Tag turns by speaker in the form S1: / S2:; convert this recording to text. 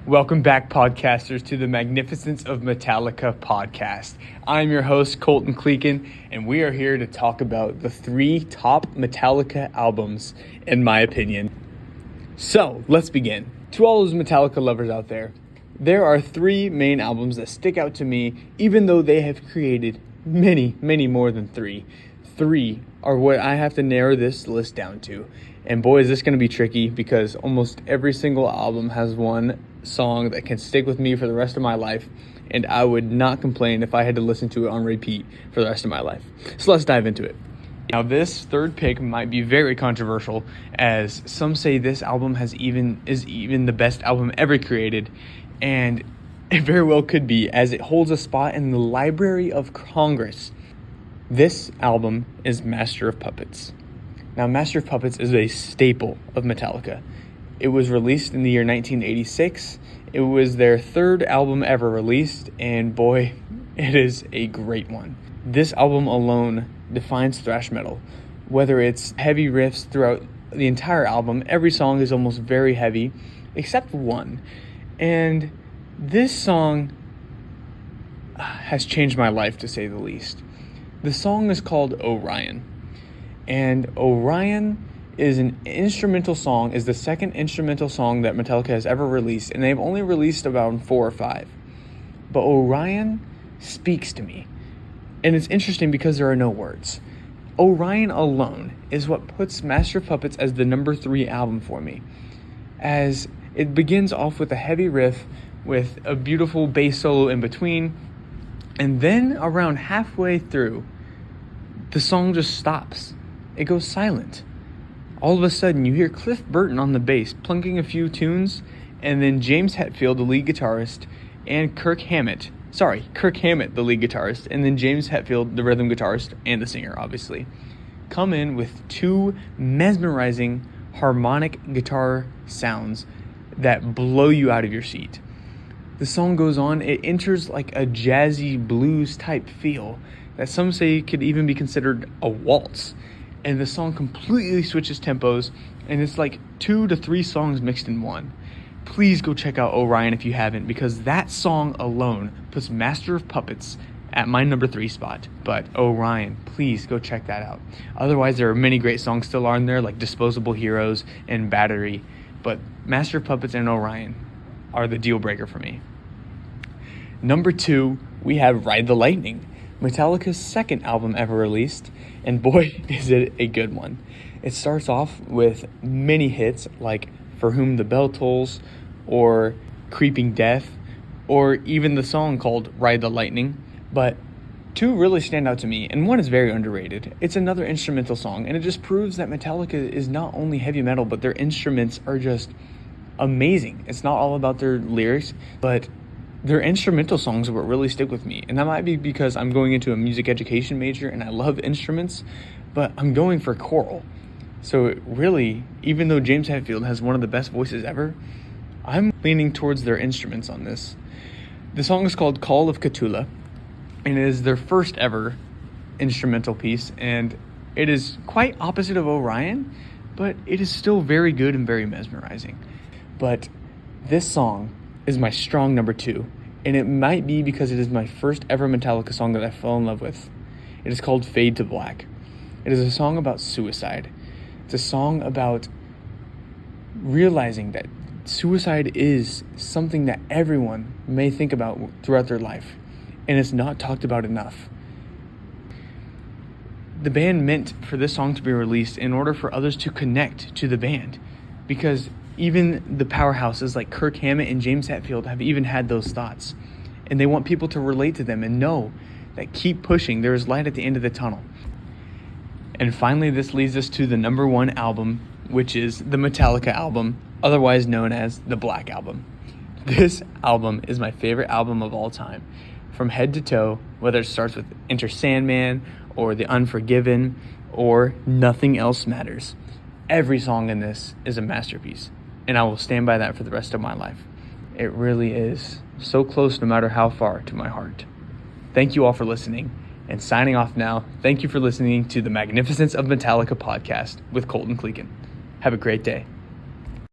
S1: Welcome back, podcasters, to the Magnificence of Metallica podcast. I'm your host, Colton Klecan, and we are here to talk about the 3 top Metallica albums, in my opinion. So, let's begin. To all those Metallica lovers out there are 3 main albums that stick out to me, even though they have created many, many more than 3. 3 are what I have to narrow this list down to. And boy, is this going to be tricky because almost every single album has one song that can stick with me for the rest of my life, and I would not complain if I had to listen to it on repeat for the rest of my life. So let's dive into it. Now, this third pick might be very controversial, as some say this album is even the best album ever created, and it very well could be, as it holds a spot in the Library of Congress. This album is Master of Puppets. Now, Master of Puppets is a staple of Metallica. It was released in the year 1986. It was their 3rd album ever released, and boy, it is a great one. This album alone defines thrash metal. Whether it's heavy riffs throughout the entire album, every song is almost very heavy, except one. And this song has changed my life, to say the least. The song is called Orion. And Orion is the 2nd instrumental song that Metallica has ever released, and they've only released about 4 or 5. But Orion speaks to me, and it's interesting because there are no words. Orion alone is what puts Master of Puppets as the number 3 album for me, as it begins off with a heavy riff with a beautiful bass solo in between, and then around halfway through, the song just stops. It goes silent. All of a sudden, you hear Cliff Burton on the bass plunking a few tunes, and then James Hetfield, the lead guitarist, and Kirk Hammett, the lead guitarist, and then James Hetfield, the rhythm guitarist, and the singer, obviously, come in with 2 mesmerizing harmonic guitar sounds that blow you out of your seat. The song goes on. It enters like a jazzy blues type feel that some say could even be considered a waltz. And the song completely switches tempos, and it's like 2 to 3 songs mixed in one. Please go check out Orion if you haven't, because that song alone puts Master of Puppets at my number 3 spot. But Orion, please go check that out. Otherwise, there are many great songs still on there, like Disposable Heroes and Battery. But Master of Puppets and Orion are the deal breaker for me. Number 2, we have Ride the Lightning, Metallica's 2nd album ever released, and boy, is it a good one. It starts off with many hits like For Whom the Bell Tolls, or Creeping Death, or even the song called Ride the Lightning, but 2 really stand out to me, and one is very underrated. It's another instrumental song, and it just proves that Metallica is not only heavy metal, but their instruments are just amazing. It's not all about their lyrics, but their instrumental songs are what really stick with me. And that might be because I'm going into a music education major and I love instruments, but I'm going for choral. So really, even though James Hetfield has one of the best voices ever, I'm leaning towards their instruments on this. The song is called Call of Cthulhu, and it is their first ever instrumental piece, and it is quite opposite of Orion, but it is still very good and very mesmerizing. But this song is my strong number 2, and it might be because it is my first ever Metallica song that I fell in love with. It is called Fade to Black. It is a song about suicide. It's a song about realizing that suicide is something that everyone may think about throughout their life, and it's not talked about enough. The band meant for this song to be released in order for others to connect to the band, because even the powerhouses like Kirk Hammett and James Hetfield have even had those thoughts. And they want people to relate to them and know that keep pushing, there is light at the end of the tunnel. And finally, this leads us to the number 1 album, which is the Metallica album, otherwise known as the Black Album. This album is my favorite album of all time. From head to toe, whether it starts with Enter Sandman, or The Unforgiven, or Nothing Else Matters. Every song in this is a masterpiece, and I will stand by that for the rest of my life. It really is so close, no matter how far, to my heart. Thank you all for listening, and signing off now, thank you for listening to the Magnificence of Metallica podcast with Colton Klecan. Have a great day.